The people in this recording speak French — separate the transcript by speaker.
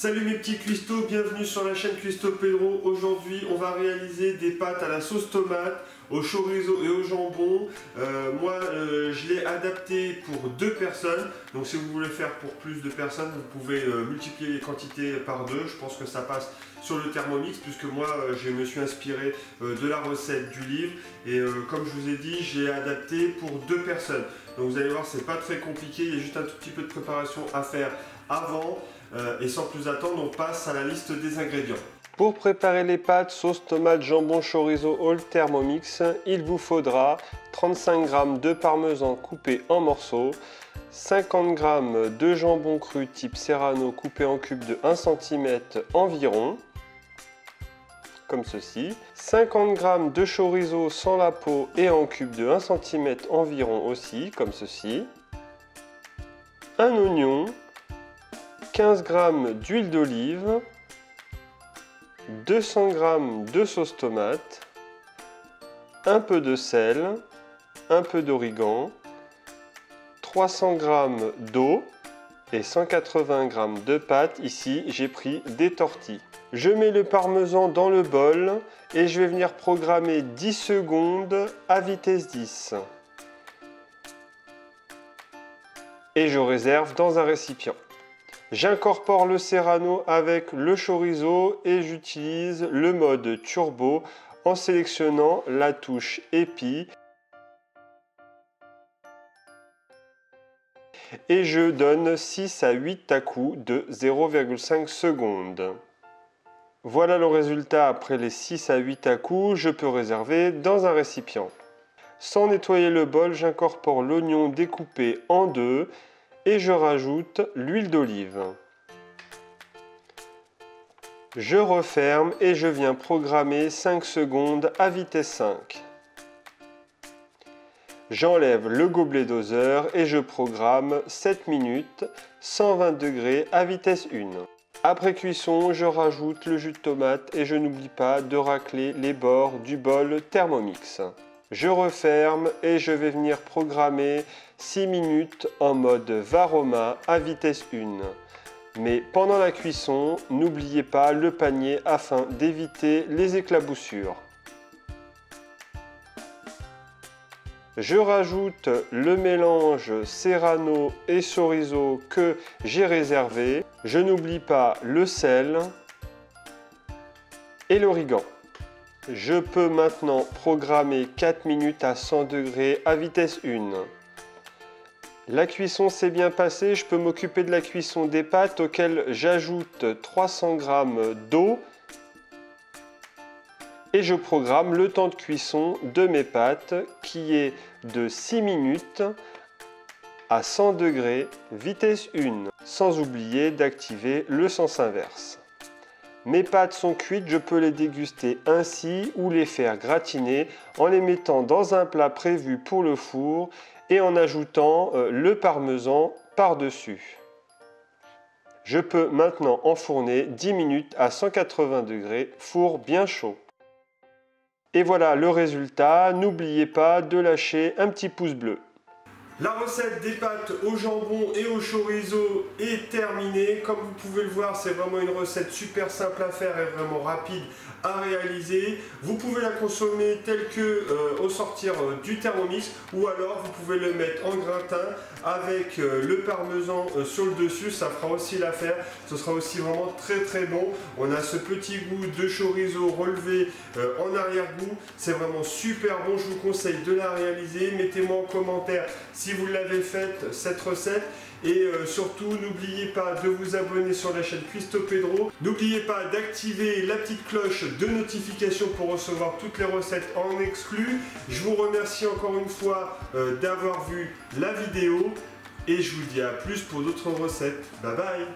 Speaker 1: Salut mes petits cuistots, bienvenue sur la chaîne Cuisto Pedro. Aujourd'hui on va réaliser des pâtes à la sauce tomate, au chorizo et au jambon. Je l'ai adapté pour 2 personnes, donc si vous voulez faire pour plus de personnes, vous pouvez multiplier les quantités par 2. Je pense que ça passe sur le Thermomix, puisque moi je me suis inspiré de la recette du livre. Et comme je vous ai dit, j'ai adapté pour 2 personnes. Donc vous allez voir, c'est pas très compliqué, il y a juste un tout petit peu de préparation à faire avant. Et sans plus attendre, on passe à la liste des ingrédients. Pour préparer les pâtes sauce tomate jambon chorizo all Thermomix, il vous faudra 35 g de parmesan coupé en morceaux, 50 g de jambon cru type Serrano coupé en cubes de 1 cm environ, comme ceci, 50 g de chorizo sans la peau et en cubes de 1 cm environ aussi, comme ceci, un oignon, 15 g d'huile d'olive, 200 g de sauce tomate, un peu de sel, un peu d'origan, 300 g d'eau et 180 g de pâte. Ici, j'ai pris des tortilles. Je mets le parmesan dans le bol et je vais venir programmer 10 secondes à vitesse 10. Et je réserve dans un récipient. J'incorpore le Serrano avec le chorizo et j'utilise le mode turbo en sélectionnant la touche épi. Et je donne 6 à 8 à-coups de 0,5 secondes. Voilà le résultat après les 6 à 8 à-coups, je peux réserver dans un récipient. Sans nettoyer le bol, j'incorpore l'oignon découpé en deux et je rajoute l'huile d'olive. Je referme et je viens programmer 5 secondes à vitesse 5. J'enlève le gobelet doseur et je programme 7 minutes, 120 degrés à vitesse 1. Après cuisson, je rajoute le jus de tomate et je n'oublie pas de racler les bords du bol Thermomix. Je referme et je vais venir programmer 6 minutes en mode Varoma à vitesse 1. Mais pendant la cuisson, n'oubliez pas le panier afin d'éviter les éclaboussures. Je rajoute le mélange Serrano et chorizo que j'ai réservé. Je n'oublie pas le sel et l'origan. Je peux maintenant programmer 4 minutes à 100 degrés à vitesse 1. La cuisson s'est bien passée, je peux m'occuper de la cuisson des pâtes auxquelles j'ajoute 300 g d'eau et je programme le temps de cuisson de mes pâtes qui est de 6 minutes à 100 degrés vitesse 1, sans oublier d'activer le sens inverse. Mes pâtes sont cuites, je peux les déguster ainsi ou les faire gratiner en les mettant dans un plat prévu pour le four et en ajoutant le parmesan par-dessus. Je peux maintenant enfourner 10 minutes à 180 degrés, four bien chaud. Et voilà le résultat, n'oubliez pas de lâcher un petit pouce bleu. La recette des pâtes au jambon et au chorizo est terminée. Comme vous pouvez le voir, c'est vraiment une recette super simple à faire et vraiment rapide à réaliser. Vous pouvez la consommer telle que au sortir du Thermomix ou alors vous pouvez le mettre en gratin avec le parmesan sur le dessus. Ça fera aussi l'affaire. Ce sera aussi vraiment très bon. On a ce petit goût de chorizo relevé en arrière-goût. C'est vraiment super bon. Je vous conseille de la réaliser. Mettez-moi en commentaire si vous l'avez faite cette recette et surtout n'oubliez pas de vous abonner sur la chaîne Cuisto Pedro. N'oubliez pas d'activer la petite cloche de notification pour recevoir toutes les recettes en exclu. Je vous remercie encore une fois d'avoir vu la vidéo et je vous dis à plus pour d'autres recettes. Bye bye.